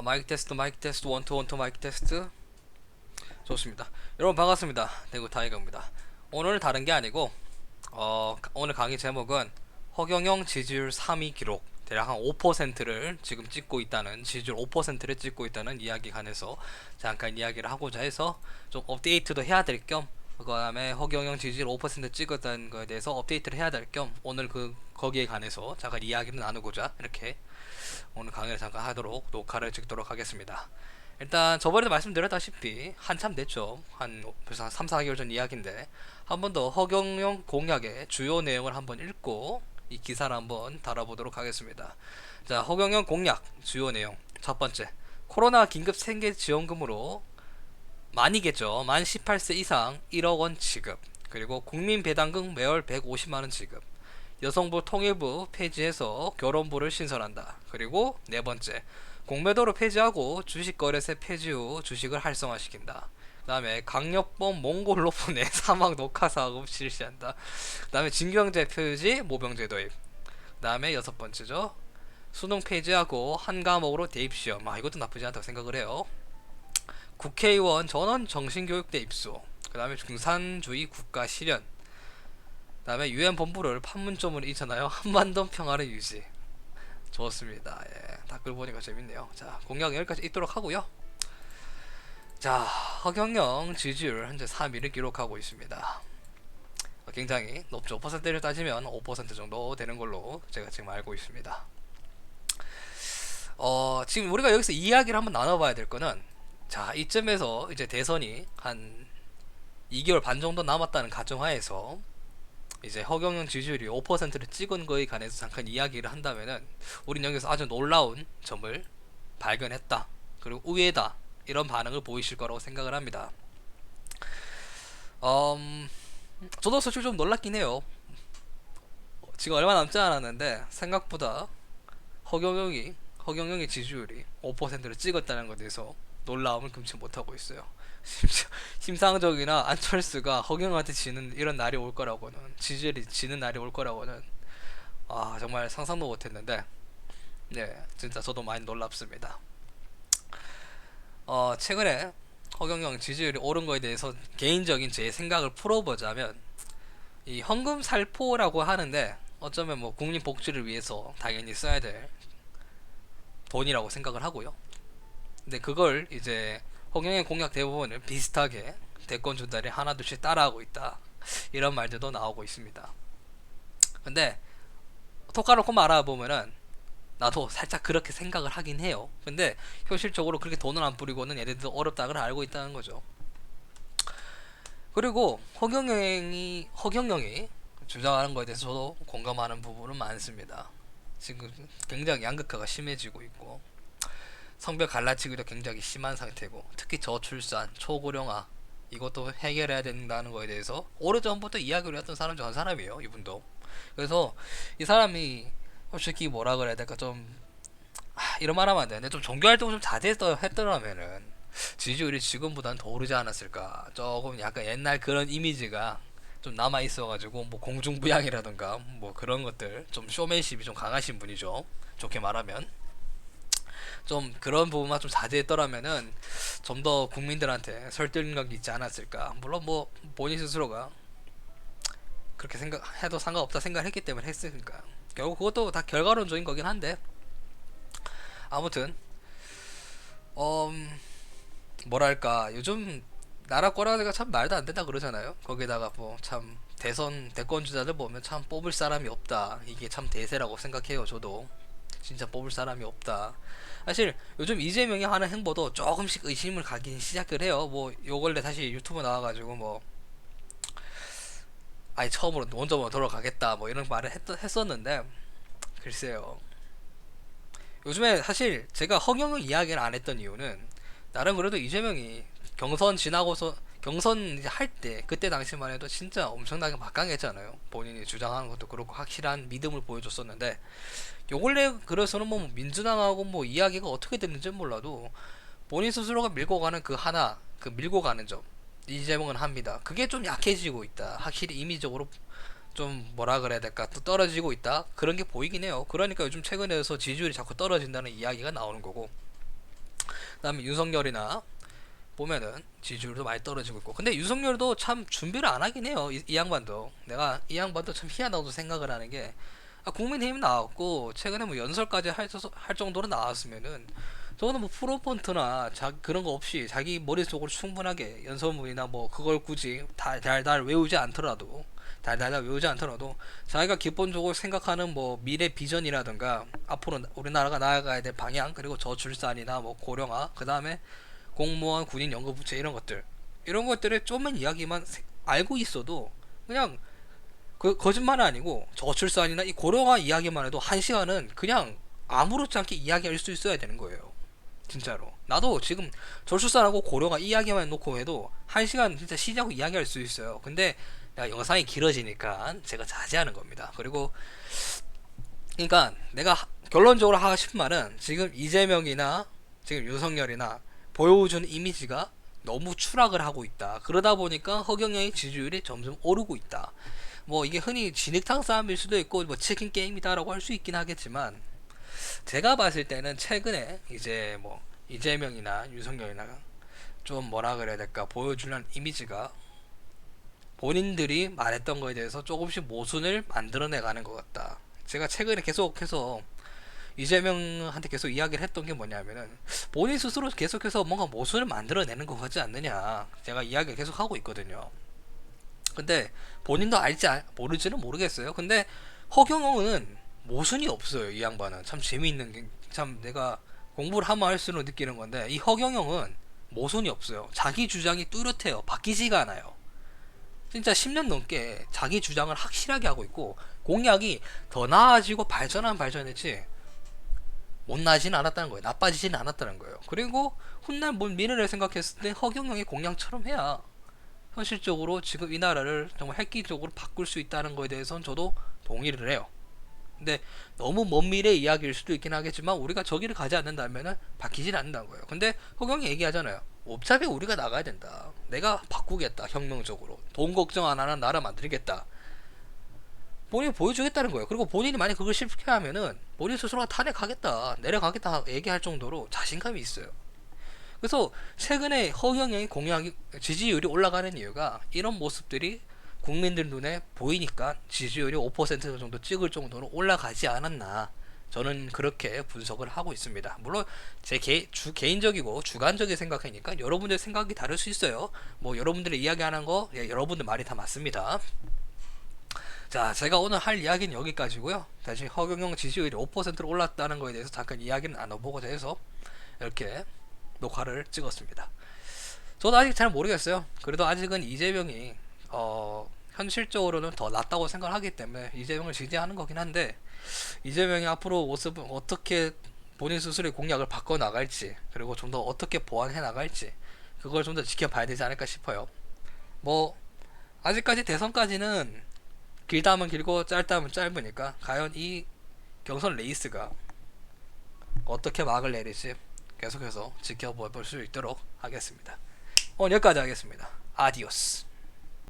마이크 테스트, 원투, 원투, 마이크 테스트. 좋습니다. 여러분 반갑습니다. 대구 타이거입니다. 오늘 다른 게 아니고, 오늘 강의 제목은 허경영 지지율 3위 기록, 대략 한 5%를 지금 찍고 있다는, 지지율 5%를 찍고 있다는 이야기 관해서 잠깐 이야기를 하고자 해서 좀 업데이트도 해야 될 겸, 그 다음에 허경영 지지율 5% 찍었다는 거에 대해서 업데이트를 해야 될 겸, 오늘 거기에 관해서 잠깐 이야기를 나누고자 이렇게 오늘 강의를 잠깐 하도록 녹화를 찍도록 하겠습니다. 일단 저번에도 말씀드렸다시피 한참 됐죠. 한 벌써 3, 4개월 전 이야기인데 한 번 더 허경영 공약의 주요 내용을 한번 읽고 이 기사를 한번 달아보도록 하겠습니다. 자, 허경영 공약 주요 내용. 첫 번째, 코로나 긴급 생계 지원금으로 만이겠죠. 만 18세 이상 1억 원 지급. 그리고 국민 배당금 매월 150만 원 지급. 여성부 통일부 폐지해서 결혼부를 신설한다. 그리고 네 번째, 공매도를 폐지하고 주식거래세 폐지 후 주식을 활성화시킨다. 그 다음에 강력범 몽골로 보내 사막 녹화 사업 실시한다. 그 다음에 징경제 폐지 모병제 도입. 그 다음에 여섯 번째죠, 수능 폐지하고 한 과목으로 대입시험. 이것도 나쁘지 않다고 생각을 해요. 국회의원 전원 정신교육대 입소. 그 다음에 중산주의 국가 실현. 그 다음에 유엔 본부를 판문점으로 이전하여 한반도 평화를 유지. 좋습니다. 예, 댓글 보니까 재밌네요. 자, 공약 여기까지 읽도록 하고요. 자, 허경영 지지율 현재 3위를 기록하고 있습니다. 굉장히 높죠. 퍼센트를 따지면 5% 정도 되는 걸로 제가 지금 알고 있습니다. 지금 우리가 여기서 이야기를 한번 나눠봐야 될 거는, 자, 이쯤에서 이제 대선이 한 2개월 반 정도 남았다는 가정하에서 이제 허경영 지지율이 5%를 찍은 거에 관해서 잠깐 이야기를 한다면은, 우린 여기서 아주 놀라운 점을 발견했다, 그리고 의외다, 이런 반응을 보이실 거라고 생각을 합니다. 저도 솔직히 좀 놀랐긴 해요. 지금 얼마 남지 않았는데 생각보다 허경영의 지지율이 5%를 찍었다는 것에 대해서 놀라움을 금치 못하고 있어요. 심상정이나 안철수가 허경영한테 지는 이런 날이 올 거라고는, 지지율이 지는 날이 올 거라고는 정말 상상도 못했는데, 네, 진짜 저도 많이 놀랍습니다. 최근에 허경영 지지율이 오른 거에 대해서 개인적인 제 생각을 풀어보자면, 이 헌금살포라고 하는데 어쩌면 뭐 국민 복지를 위해서 당연히 써야 될 돈이라고 생각을 하고요. 근데 그걸 이제 허경영의 공약 대부분을 비슷하게 대권 주달에 하나둘씩 따라하고 있다, 이런 말들도 나오고 있습니다. 근데 톡 까놓고 말아보면은 나도 살짝 그렇게 생각을 하긴 해요. 근데 현실적으로 그렇게 돈을 안 뿌리고는 얘네들도 어렵다는 걸 알고 있다는 거죠. 그리고 허경영이 주장하는 거에 대해서 저도 공감하는 부분은 많습니다. 지금 굉장히 양극화가 심해지고 있고 성별 갈라치기도 굉장히 심한 상태고, 특히 저출산, 초고령화, 이것도 해결해야 된다는 거에 대해서 오래전부터 이야기를 했던 사람 중 한 사람이에요, 이분도. 그래서 이 사람이 솔직히 뭐라 그래야 될까, 좀 이런 말 하면 안 되는데, 좀 종교활동을 좀 자제했더라면은 지지율이 지금보다는 더 오르지 않았을까. 조금 약간 옛날 그런 이미지가 좀 남아 있어가지고, 뭐 공중부양이라던가 뭐 그런 것들, 좀 쇼맨십이 좀 강하신 분이죠, 좋게 말하면. 좀 그런 부분만 좀 자제했더라면은 좀 더 국민들한테 설득력이 있지 않았을까. 물론 뭐 본인 스스로가 그렇게 생각해도 상관없다 생각을 했기 때문에 했으니까, 결국 그것도 다 결과론적인 거긴 한데, 아무튼 뭐랄까, 요즘 나라 꼬라지가 참 말도 안 된다 그러잖아요. 거기다가 뭐 참 대권 주자들 보면 참 뽑을 사람이 없다, 이게 참 대세라고 생각해요. 저도 진짜 뽑을 사람이 없다. 사실 요즘 이재명이 하는 행보도 조금씩 의심을 가긴 시작을 해요. 뭐 요 근래 다시 유튜브 나와가지고 뭐 아예 처음으로 원점으로 돌아가겠다 뭐 이런 말을 했었는데, 글쎄요. 요즘에 사실 제가 허경영 이야기를 안 했던 이유는, 나름 그래도 이재명이 경선 지나고서 경선 이제 할 때, 그때 당시만 해도 진짜 엄청나게 막강했잖아요. 본인이 주장하는 것도 그렇고 확실한 믿음을 보여줬었는데, 요 근래 그래서는 뭐 민주당하고 뭐 이야기가 어떻게 됐는지 몰라도 본인 스스로가 밀고 가는 그 밀고 가는 점, 이재명은 합니다. 그게 좀 약해지고 있다. 확실히 이미적으로 좀 뭐라 그래야 될까, 또 떨어지고 있다, 그런 게 보이긴 해요. 그러니까 요즘 최근에서 지지율이 자꾸 떨어진다는 이야기가 나오는 거고, 그다음에 윤석열이나 보면은 지지율도 많이 떨어지고 있고. 근데 윤석열도 참 준비를 안 하긴 해요. 이 양반도. 내가 이 양반도 참 희한하다고 생각을 하는 게, 국민의힘 나왔고 최근에 뭐 연설까지 할 정도로 나왔으면은 저거는 뭐 프로펀트나 그런 거 없이 자기 머릿속으로 충분하게 연설문이나 뭐 그걸 굳이 달달 외우지 않더라도, 달달달 외우지 않더라도 자기가 기본적으로 생각하는 뭐 미래 비전이라든가 앞으로 우리나라가 나아가야 될 방향, 그리고 저출산이나 뭐 고령화, 그 다음에 공무원, 군인, 연금부채, 이런 것들, 이런 것들을 좀만 이야기만 알고 있어도 그냥 그 거짓말은 아니고 저출산이나 이 고령화 이야기만 해도 한 시간은 그냥 아무렇지 않게 이야기할 수 있어야 되는 거예요. 진짜로. 나도 지금 저출산하고 고령화 이야기만 놓고 해도 한 시간 진짜 쉬자고 이야기할 수 있어요. 근데 내가 영상이 길어지니까 제가 자제하는 겁니다. 그리고 그러니까 내가 결론적으로 하고 싶은 말은, 지금 이재명이나 지금 윤석열이나 보여주는 이미지가 너무 추락을 하고 있다. 그러다 보니까 허경영의 지지율이 점점 오르고 있다. 뭐 이게 흔히 진흙탕 싸움일 수도 있고 뭐 치킨 게임이다라고 할 수 있긴 하겠지만, 제가 봤을 때는 최근에 이제 뭐 이재명이나 윤석열이나 좀 뭐라 그래야 될까, 보여주는 이미지가 본인들이 말했던 거에 대해서 조금씩 모순을 만들어내가는 것 같다. 제가 최근에 계속해서 이재명한테 계속 이야기를 했던 게 뭐냐면은, 본인 스스로 계속해서 뭔가 모순을 만들어내는 것 같지 않느냐, 제가 이야기를 계속 하고 있거든요. 근데 본인도 모를지는 모르겠어요. 근데 허경영은 모순이 없어요. 이 양반은 참 재미있는 게, 참 내가 공부를 하면 할수록 느끼는 건데, 이 허경영은 모순이 없어요. 자기 주장이 뚜렷해요. 바뀌지가 않아요. 진짜 10년 넘게 자기 주장을 확실하게 하고 있고, 공약이 더 나아지고 발전했지 못나지는 않았다는 거예요. 나빠지지는 않았다는 거예요. 그리고 훗날 뭔 미래를 생각했을 때 허경영의 공약처럼 해야 현실적으로 지금 이 나라를 정말 획기적으로 바꿀 수 있다는 거에 대해서는 저도 동의를 해요. 근데 너무 먼 미래 이야기일 수도 있긴 하겠지만, 우리가 저기를 가지 않는다면은 바뀌진 않는다는 거예요. 근데 허경이 얘기하잖아요. 어차피 우리가 나가야 된다. 내가 바꾸겠다. 혁명적으로 돈 걱정 안 하는 나라 만들겠다. 본인이 보여주겠다는 거예요. 그리고 본인이 만약 그걸 실패하면은 본인 스스로가 탄핵하겠다, 내려가겠다 얘기할 정도로 자신감이 있어요. 그래서 최근에 허경영의 공약이 지지율이 올라가는 이유가 이런 모습들이 국민들 눈에 보이니까 지지율이 5% 정도 찍을 정도로 올라가지 않았나, 저는 그렇게 분석을 하고 있습니다. 물론 제 개인적이고 주관적인 생각이니까 여러분들 생각이 다를 수 있어요. 뭐 여러분들이 이야기하는 거, 여러분들 말이 다 맞습니다. 자, 제가 오늘 할 이야기는 여기까지고요. 다시 허경영 지지율이 5%로 올랐다는 거에 대해서 잠깐 이야기를 나눠보고자 해서 이렇게 녹화를 찍었습니다. 저도 아직 잘 모르겠어요. 그래도 아직은 이재명이 현실적으로는 더 낫다고 생각을 하기 때문에 이재명을 지지하는 거긴 한데, 이재명이 앞으로 모습은 어떻게 본인 스스로의 공약을 바꿔 나갈지, 그리고 좀 더 어떻게 보완해 나갈지, 그걸 좀 더 지켜봐야 되지 않을까 싶어요. 뭐 아직까지 대선까지는 길다면 길고 짧다면 짧으니까, 과연 이 경선 레이스가 어떻게 막을 내릴지 계속해서 지켜볼 수 있도록 하겠습니다. 오늘 여기까지 하겠습니다. 아디오스.